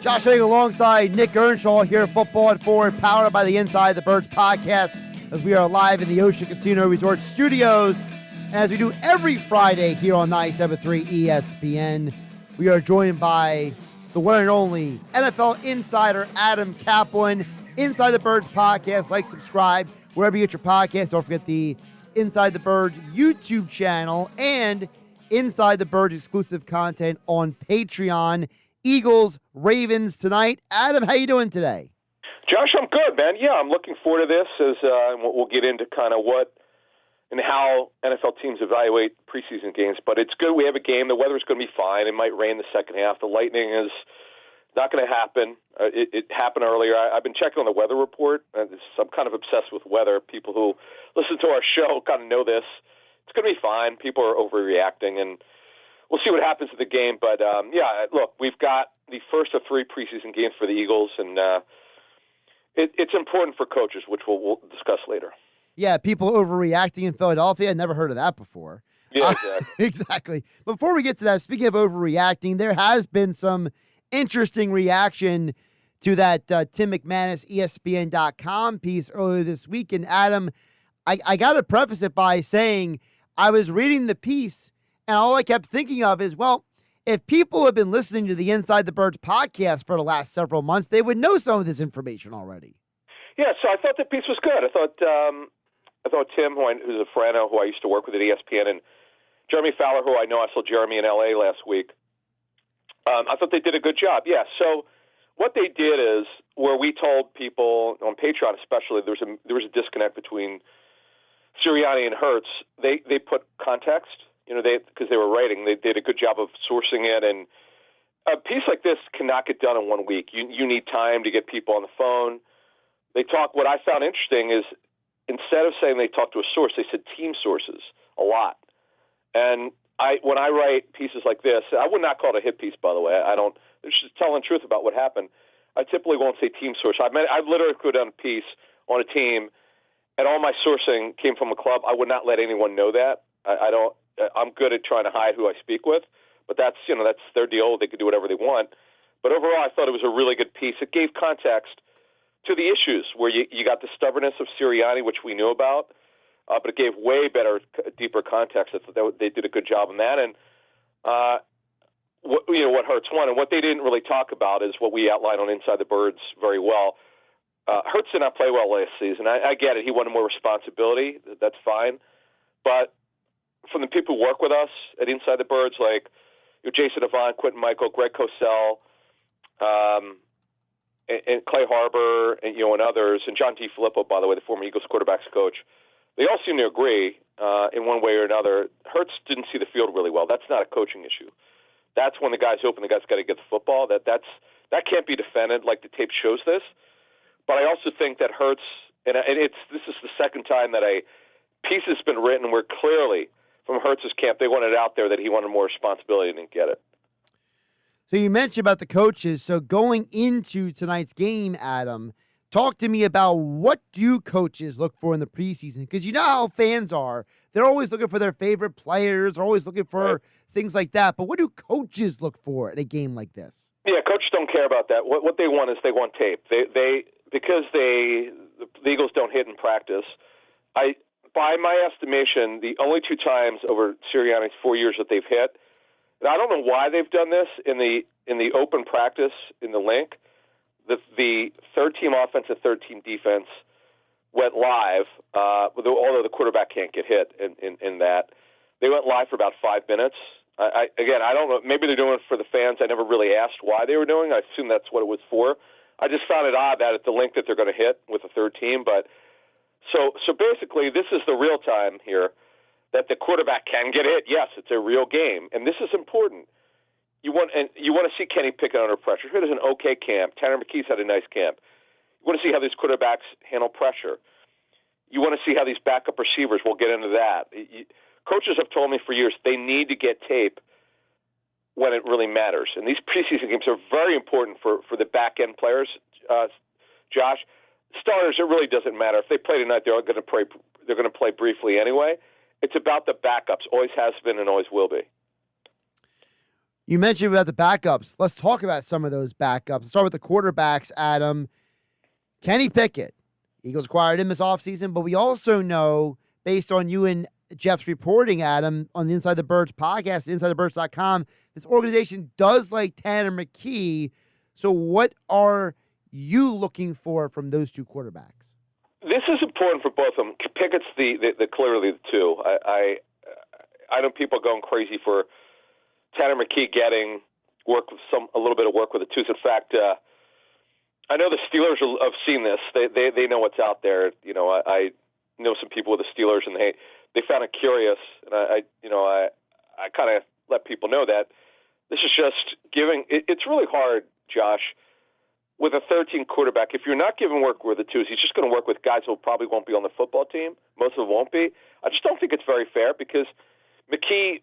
Josh Haig alongside Nick Earnshaw here at Football at Forward, powered by the Inside the Birds podcast, as we are live in the Ocean Casino Resort Studios. And as we do every Friday here on 97.3 ESPN, we are joined by the one and only NFL insider Adam Caplan. Inside the Birds podcast, like, subscribe, wherever you get your podcast. Don't forget the Inside the Birds YouTube channel and Inside the Birds exclusive content on Patreon. Eagles, Ravens tonight. Adam, how you doing today? Josh, I'm good, man. Yeah, I'm looking forward to this as we'll get into kind of what and how NFL teams evaluate preseason games. But it's good we have a game. The weather's going to be fine. It might rain the second half. The lightning is not going to happen. It happened earlier. I've been checking on the weather report. I'm kind of obsessed with weather. People who listen to our show kind of know this. It's going to be fine. People are overreacting, and we'll see what happens to the game. But, yeah, look, we've got the first of three preseason games for the Eagles, and it's important for coaches, which we'll discuss later. Yeah, people overreacting in Philadelphia. I never heard of that before. Yeah, exactly. Exactly. Before we get to that, speaking of overreacting, there has been some interesting reaction to that Tim McManus ESPN.com piece earlier this week. And, Adam, I got to preface it by saying I was reading the piece, and all I kept thinking of is, well, if people have been listening to the Inside the Birds podcast for the last several months, they would know some of this information already. Yeah, so I thought the piece was good. I thought Tim, who's a friend who I used to work with at ESPN, and Jeremy Fowler, who I know, I saw Jeremy in L.A. last week. I thought they did a good job. Yeah, so what they did is where we told people on Patreon especially there was a disconnect between Sirianni and Hurts. They put context. Because they were writing, they did a good job of sourcing it. And a piece like this cannot get done in 1 week. You need time to get people on the phone. They talk. What I found interesting is instead of saying they talked to a source, they said team sources a lot. And when I write pieces like this, I would not call it a hit piece, by the way. I don't. It's just telling the truth about what happened. I typically won't say team source. I literally could have done a piece on a team, and all my sourcing came from a club. I would not let anyone know that. I don't. I'm good at trying to hide who I speak with, but that's their deal. They could do whatever they want. But overall, I thought it was a really good piece. It gave context to the issues where you got the stubbornness of Sirianni, which we knew about, but it gave way better, deeper context. They did a good job on that. And what Hurts won, and what they didn't really talk about is what we outlined on Inside the Birds very well. Hurts did not play well last season. I get it. He wanted more responsibility. That's fine. But from the people who work with us at Inside the Birds, like Jason Avant, Quentin Michael, Greg Cosell, and Clay Harbor, and others, and John DiFilippo, by the way, the former Eagles quarterbacks coach, they all seem to agree in one way or another. Hurts didn't see the field really well. That's not a coaching issue. That's when the guy's open. The guy's got to get the football. That can't be defended. Like the tape shows this. But I also think that Hurts, and this is the second time that a piece has been written where clearly from Hurts' camp, they wanted out there that he wanted more responsibility and didn't get it. So you mentioned about the coaches. So going into tonight's game, Adam, talk to me about what do coaches look for in the preseason? Because you know how fans are. They're always looking for their favorite players. They're always looking for things like that. But what do coaches look for in a game like this? Yeah, coaches don't care about that. What they want is they want tape. Because the Eagles don't hit in practice, by my estimation, the only two times over Sirianni's 4 years that they've hit, and I don't know why they've done this in the open practice in the link. The third team offense and third team defense went live, although the quarterback can't get hit in that. They went live for about 5 minutes. I don't know. Maybe they're doing it for the fans. I never really asked why they were doing it. I assume that's what it was for. I just found it odd that it's the link that they're going to hit with the third team, but. So basically, this is the real time here that the quarterback can get hit. Yes, it's a real game, and this is important. You want to see Kenny Pickett under pressure. He has an okay camp. Tanner McKee's had a nice camp. You want to see how these quarterbacks handle pressure. You want to see how these backup receivers. We'll get into that. Coaches have told me for years they need to get tape when it really matters, and these preseason games are very important for the back end players. Josh. Starters, it really doesn't matter. If they play tonight, they're going to play briefly anyway. It's about the backups. Always has been and always will be. You mentioned about the backups. Let's talk about some of those backups. Let's start with the quarterbacks, Adam. Kenny Pickett. Eagles acquired him this offseason, but we also know, based on you and Jeff's reporting, Adam, on the Inside the Birds podcast, InsideTheBirds.com, this organization does like Tanner McKee. So what are you looking for from those two quarterbacks? This is important for both of them. Pickett's the clearly the two. I know people are going crazy for Tanner McKee getting a little bit of work with the twos. In fact, I know the Steelers have seen this. They know what's out there. You know, I know some people with the Steelers, and they found it curious. And I kind of let people know that this is just giving. It's really hard, Josh, with a 13 quarterback. If you're not giving work with the twos, he's just going to work with guys who probably won't be on the football team. Most of them won't be. I just don't think it's very fair because McKee,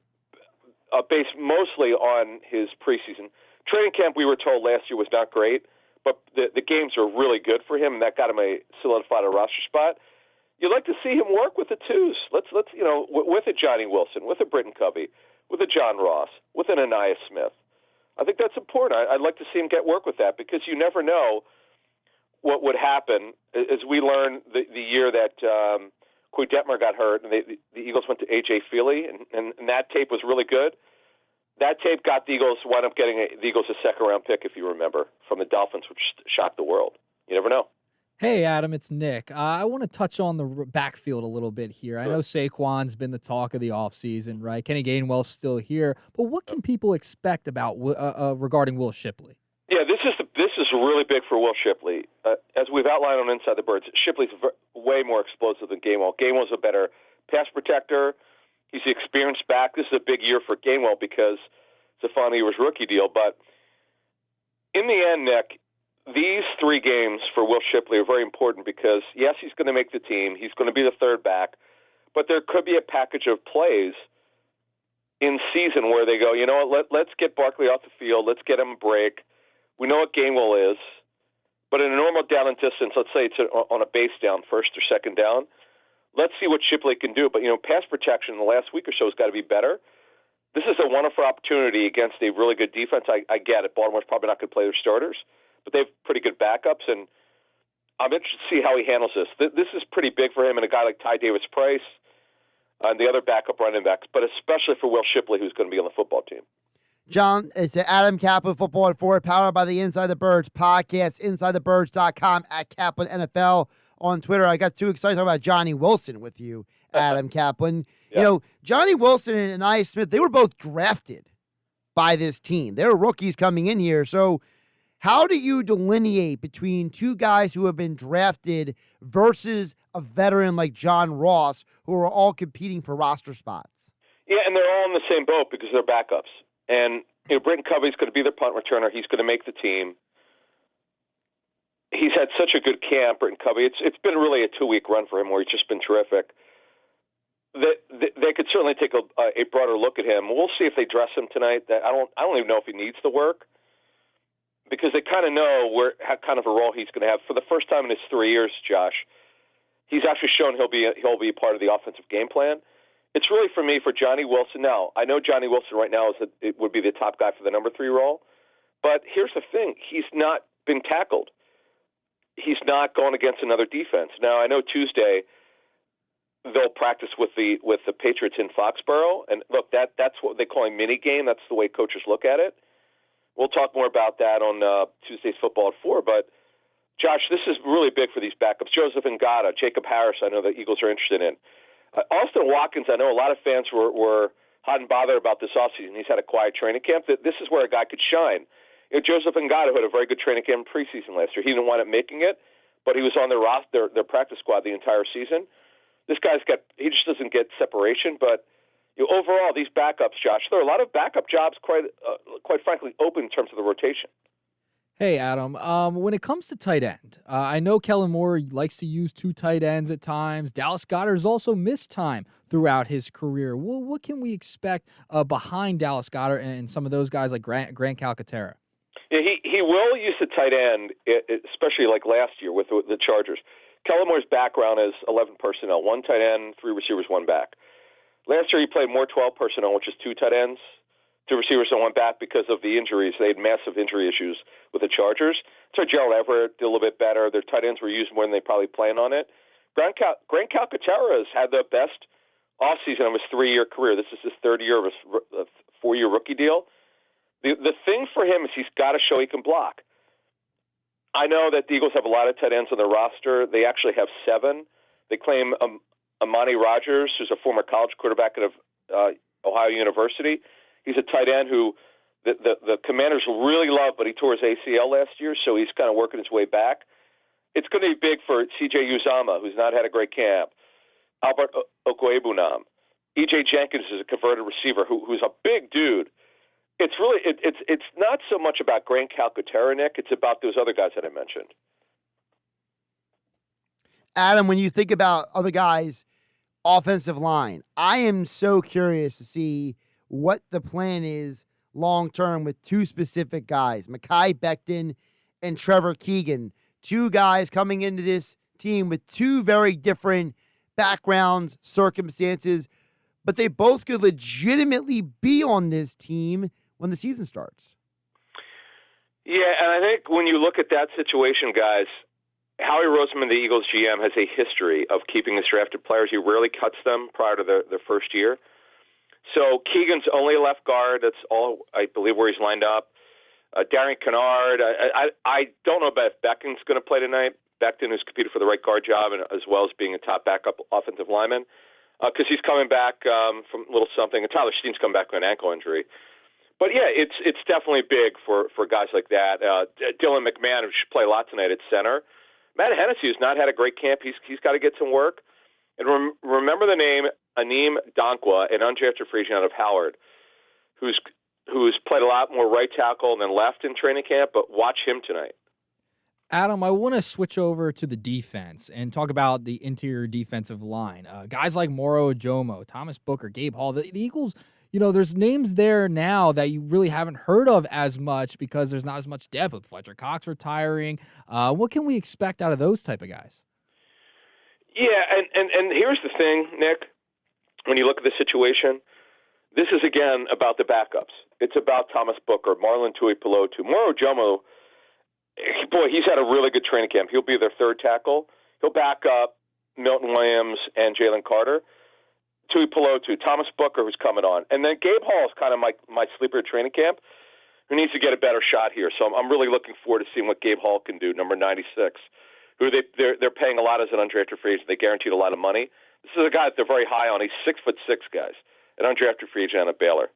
based mostly on his preseason training camp, we were told last year was not great. But the games are really good for him, and that got him a solidified a roster spot. You'd like to see him work with the twos. Let's with a Johnny Wilson, with a Britton Covey, with a John Ross, with an Anais Smith. I think that's important. I'd like to see him get work with that because you never know what would happen. As we learned the year that Coy Detmer got hurt, and the Eagles went to A.J. Feely, and that tape was really good. That tape got the Eagles, wound up getting the Eagles a second-round pick, if you remember, from the Dolphins, which shocked the world. You never know. Hey, Adam, it's Nick. I want to touch on the backfield a little bit here. Sure. I know Saquon's been the talk of the offseason, right? Kenny Gainwell's still here. But what can people expect about regarding Will Shipley? Yeah, this is really big for Will Shipley. As we've outlined on Inside the Birds, Shipley's way more explosive than Gainwell. Gainwell's a better pass protector. He's the experienced back. This is a big year for Gainwell because it's a final year's rookie deal. But in the end, Nick, these three games for Will Shipley are very important because, yes, he's going to make the team. He's going to be the third back. But there could be a package of plays in season where they go, you know what, let's get Barkley off the field. Let's get him a break. We know what Gainwell is. But in a normal down and distance, let's say it's on a base down, first or second down, let's see what Shipley can do. But, pass protection in the last week or so has got to be better. This is a wonderful opportunity against a really good defense. I get it. Baltimore's probably not going to play their starters, but they have pretty good backups, and I'm interested to see how he handles this. This is pretty big for him and a guy like Ty Davis-Price and the other backup running backs, but especially for Will Shipley, who's going to be on the football team. John, it's Adam Caplan, Football at 4, powered by the Inside the Birds podcast, InsideTheBirds.com, at Caplan NFL on Twitter. I got too excited to talk about Johnny Wilson with you, Adam Caplan. Yeah. Johnny Wilson and Anais Smith, they were both drafted by this team. They were rookies coming in here. So how do you delineate between two guys who have been drafted versus a veteran like John Ross, who are all competing for roster spots? Yeah, and they're all in the same boat because they're backups. And Britton Covey's going to be their punt returner. He's going to make the team. He's had such a good camp, Britton Covey. It's been really a 2-week run for him where he's just been terrific. They could certainly take a broader look at him. We'll see if they dress him tonight. I don't even know if he needs the work because they kind of know how kind of a role he's going to have. For the first time in his 3 years, Josh, he's actually shown he'll be a part of the offensive game plan. It's really for me for Johnny Wilson. Now, I know Johnny Wilson right now it would be the top guy for the number 3 role, but here's the thing: he's not been tackled. He's not going against another defense. Now, I know Tuesday they'll practice with the Patriots in Foxborough, and look, that's what they call a mini game. That's the way coaches look at it. We'll talk more about that on Tuesday's Football at 4. But Josh, this is really big for these backups. Joseph Ngata, Jacob Harris, I know the Eagles are interested in. Austin Watkins, I know a lot of fans were hot and bothered about this offseason. He's had a quiet training camp. This is where a guy could shine. Joseph Ngata had a very good training camp in preseason last year. He didn't wind up making it, but he was on their roster, their practice squad the entire season. This guy's he just doesn't get separation, but overall, these backups, Josh, there are a lot of backup jobs, quite frankly, open in terms of the rotation. Hey, Adam, when it comes to tight end, I know Kellen Moore likes to use 2 tight ends at times. Dallas Goedert has also missed time throughout his career. What can we expect behind Dallas Goedert and some of those guys like Grant Calcaterra? Yeah, he will use the tight end, especially like last year with the Chargers. Kellen Moore's background is 11 personnel, 1 tight end, 3 receivers, 1 back. Last year he played more 12 personnel, which is 2 tight ends, two receivers that went back because of the injuries. They had massive injury issues with the Chargers. So Gerald Everett did a little bit better. Their tight ends were used more than they probably planned on it. Grant Calcaterra has had the best offseason of his 3-year career. This is his third year of his 4-year rookie deal. The thing for him is he's got to show he can block. I know that the Eagles have a lot of tight ends on their roster. They actually have 7. They claim Amani Rogers, who's a former college quarterback at Ohio University. He's a tight end who the Commanders really love, but he tore his ACL last year, so he's kind of working his way back. It's going to be big for C.J. Uzomah, who's not had a great camp. Albert Okwuegbunam. E.J. Jenkins is a converted receiver who's a big dude. It's really it's not so much about Grant Calcaterra, Nick. It's about those other guys that I mentioned. Adam, when you think about other guys, offensive line, I am so curious to see what the plan is long-term with two specific guys, Mekhi Becton and Trevor Keegan, two guys coming into this team with two very different backgrounds, circumstances, but they both could legitimately be on this team when the season starts. Yeah, and I think when you look at that situation, guys, Howie Roseman, the Eagles GM, has a history of keeping his drafted players. He rarely cuts them prior to their first year. So Keegan's only a left guard. That's all, I believe, where he's lined up. Darian Kennard. I don't know if Becton's going to play tonight. Becton has competed for the right guard job, and as well as being a top backup offensive lineman, because he's coming back from a little something. And Tyler Steen's coming back with an ankle injury. But yeah, it's definitely big for guys like that. Dylan McMahon, who should play a lot tonight at center. Matt Hennessy has not had a great camp. He's got to get some work. And remember the name Aneem Dankwa, an undrafted free agent out of Howard, who's played a lot more right tackle than left in training camp. But watch him tonight. Adam, I want to switch over to the defense and talk about the interior defensive line. Guys like Moro Ojomo, Thomas Booker, Gabe Hall, the Eagles. You know, there's names there now that you really haven't heard of as much because there's not as much depth with Fletcher Cox retiring. What can we expect out of those type of guys? Yeah, and here's the thing, Nick. When you look at the situation, this is, again, about the backups. It's about Thomas Booker, Marlon Tuipulotu. Moro Ojomo, boy, he's had a really good training camp. He'll be their third tackle. He'll back up Milton Williams and Jalen Carter. Tuipulotu, Thomas Booker, who's coming on. And then Gabe Hall is kind of my sleeper training camp, who needs to get a better shot here. So I'm really looking forward to seeing what Gabe Hall can do, number 96, who they're paying a lot as an undrafted free agent. They guaranteed a lot of money. This is a guy that they're very high on. He's 6'6", guys, an undrafted free agent out of Baylor.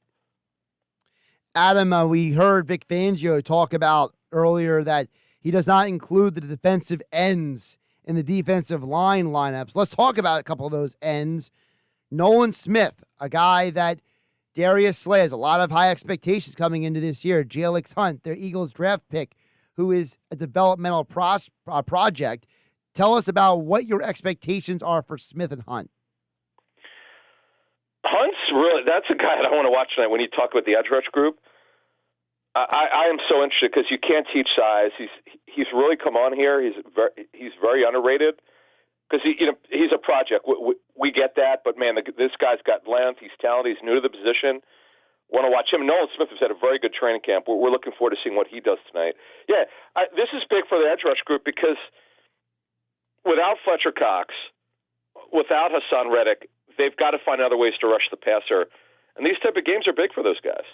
Adam, we heard Vic Fangio talk about earlier that he does not include the defensive ends in the defensive line lineups. Let's talk about a couple of those ends. Nolan Smith, a guy that Darius Slay has a lot of high expectations coming into this year. Jalix Hunt, their Eagles draft pick, who is a developmental project. Tell us about what your expectations are for Smith and Hunt. Hunt's really, that's a guy that I want to watch tonight when you talk about the edge rush group. I am so interested because you can't teach size. He's really come on here. He's very underrated. Because he's a project. We get that, but man, this guy's got length. He's talented. He's new to the position. Want to watch him. Nolan Smith has had a very good training camp. We're looking forward to seeing what he does tonight. Yeah, this is big for the edge rush group because without Fletcher Cox, without Hassan Reddick, they've got to find other ways to rush the passer. And these type of games are big for those guys.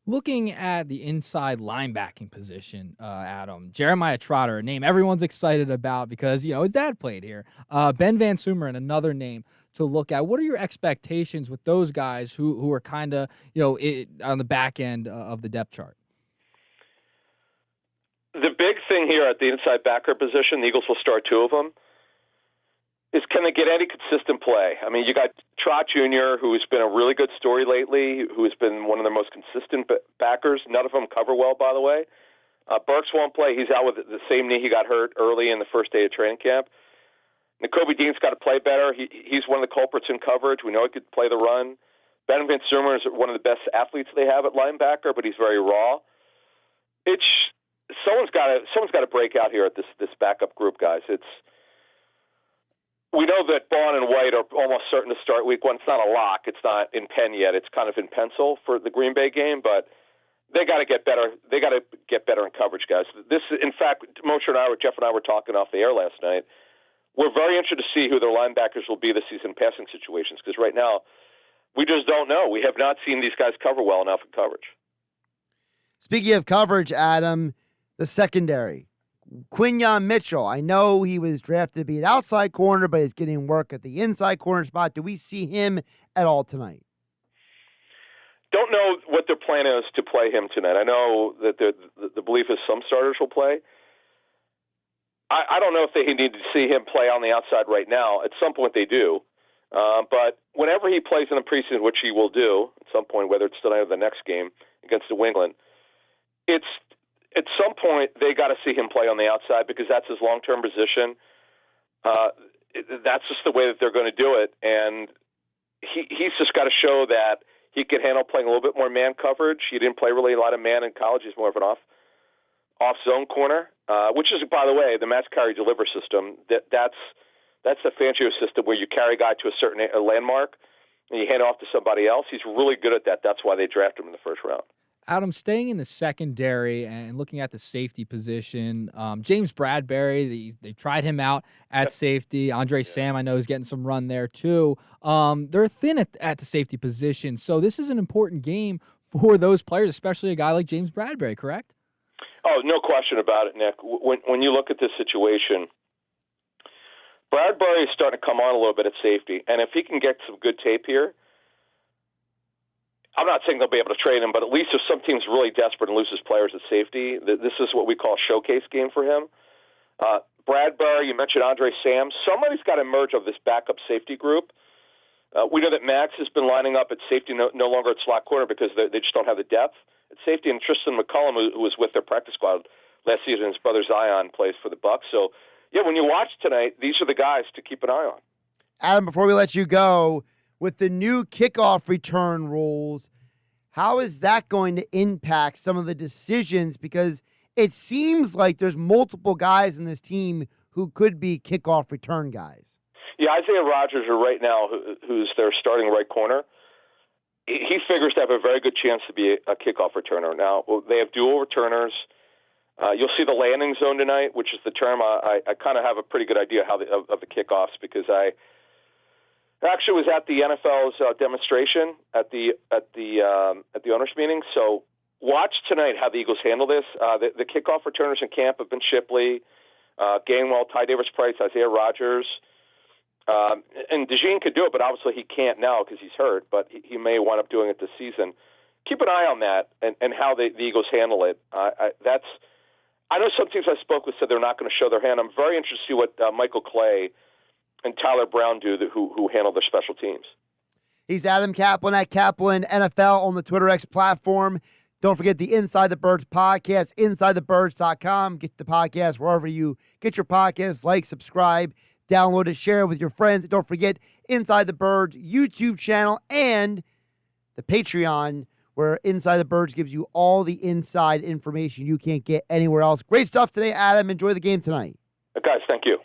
Looking at the inside linebacking position, Adam, Jeremiah Trotter, a name everyone's excited about because, his dad played here. Ben Van Sumeren, another name to look at. What are your expectations with those guys who are kind of, on the back end of the depth chart? The big thing here at the inside backer position, the Eagles will start 2 of them, is can they get any consistent play? I mean, you got Trot Jr., who's been a really good story lately, who has been one of the most consistent backers. None of them cover well, by the way. Burks won't play. He's out with the same knee he got hurt early in the first day of training camp. Nakobe Dean's got to play better. He's one of the culprits in coverage. We know he could play the run. Ben Van Sumeren is one of the best athletes they have at linebacker, but he's very raw. Someone's got to break out here at this backup group, guys. we know that Bond and White are almost certain to start week one. It's not a lock. It's not in pen yet. It's kind of in pencil for the Green Bay game, but they got to get better. They got to get better in coverage, guys. This, in fact, Jeff and I were talking off the air last night. We're very interested to see who their linebackers will be this season in passing situations, because right now we just don't know. We have not seen these guys cover well enough in coverage. Speaking of coverage, Adam, the secondary. Quinyon Mitchell, I know he was drafted to be an outside corner, but he's getting work at the inside corner spot. Do we see him at all tonight? Don't know what their plan is to play him tonight. I know that the belief is some starters will play. I don't know if they need to see him play on the outside right now. At some point they do. But whenever he plays in the preseason, which he will do at some point, whether it's tonight or the next game against New England, it's at some point they got to see him play on the outside, because that's his long-term position. That's just the way that they're going to do it. And he's just got to show that he can handle playing a little bit more man coverage. He didn't play really a lot of man in college. He's more of an off-zone corner, which is, by the way, the match carry deliver system. That's the Fangio system where you carry a guy to a certain landmark and you hand it off to somebody else. He's really good at that. That's why they drafted him in the first round. Adam, staying in the secondary and looking at the safety position, James Bradbury, they tried him out at safety. Andre Sam, I know, is getting some run there too. They're thin at the safety position, so this is an important game for those players, especially a guy like James Bradbury, correct? Oh, no question about it, Nick. When you look at this situation, Bradbury is starting to come on a little bit at safety, and if he can get some good tape here, I'm not saying they'll be able to trade him, but at least if some team's really desperate and loses players at safety, this is what we call a showcase game for him. Bradbury, you mentioned Andre Sam. Somebody's got to emerge of this backup safety group. We know that Max has been lining up at safety, no longer at slot corner, because they just don't have the depth at safety. And Tristan McCullum, who was with their practice squad last season, his brother Zion plays for the Bucs. So, yeah, when you watch tonight, these are the guys to keep an eye on. Adam, before we let you go, with the new kickoff return rules, how is that going to impact some of the decisions? Because it seems like there's multiple guys in this team who could be kickoff return guys. Yeah, Isaiah Rodgers right now, who's their starting right corner, he figures to have a very good chance to be a kickoff returner. Now, they have dual returners. You'll see the landing zone tonight, which is the term. I kind of have a pretty good idea of the kickoffs, because I actually was at the NFL's demonstration at the owners' meeting. So watch tonight how the Eagles handle this. The kickoff returners in camp have been Shipley, Gainwell, Ty Davis-Price, Isaiah Rodgers. And DeJean could do it, but obviously he can't now because he's hurt, but he may wind up doing it this season. Keep an eye on that and how the Eagles handle it. I know some teams I spoke with said they're not going to show their hand. I'm very interested to see what Michael Clay and Tyler Brown do, who handle their special teams. He's Adam Caplan at Caplan NFL on the Twitter X platform. Don't forget the Inside the Birds podcast, InsideTheBirds.com. Get the podcast wherever you get your podcasts. Like, subscribe, download it, share it with your friends. Don't forget Inside the Birds YouTube channel and the Patreon, where Inside the Birds gives you all the inside information you can't get anywhere else. Great stuff today, Adam. Enjoy the game tonight. Guys, thank you.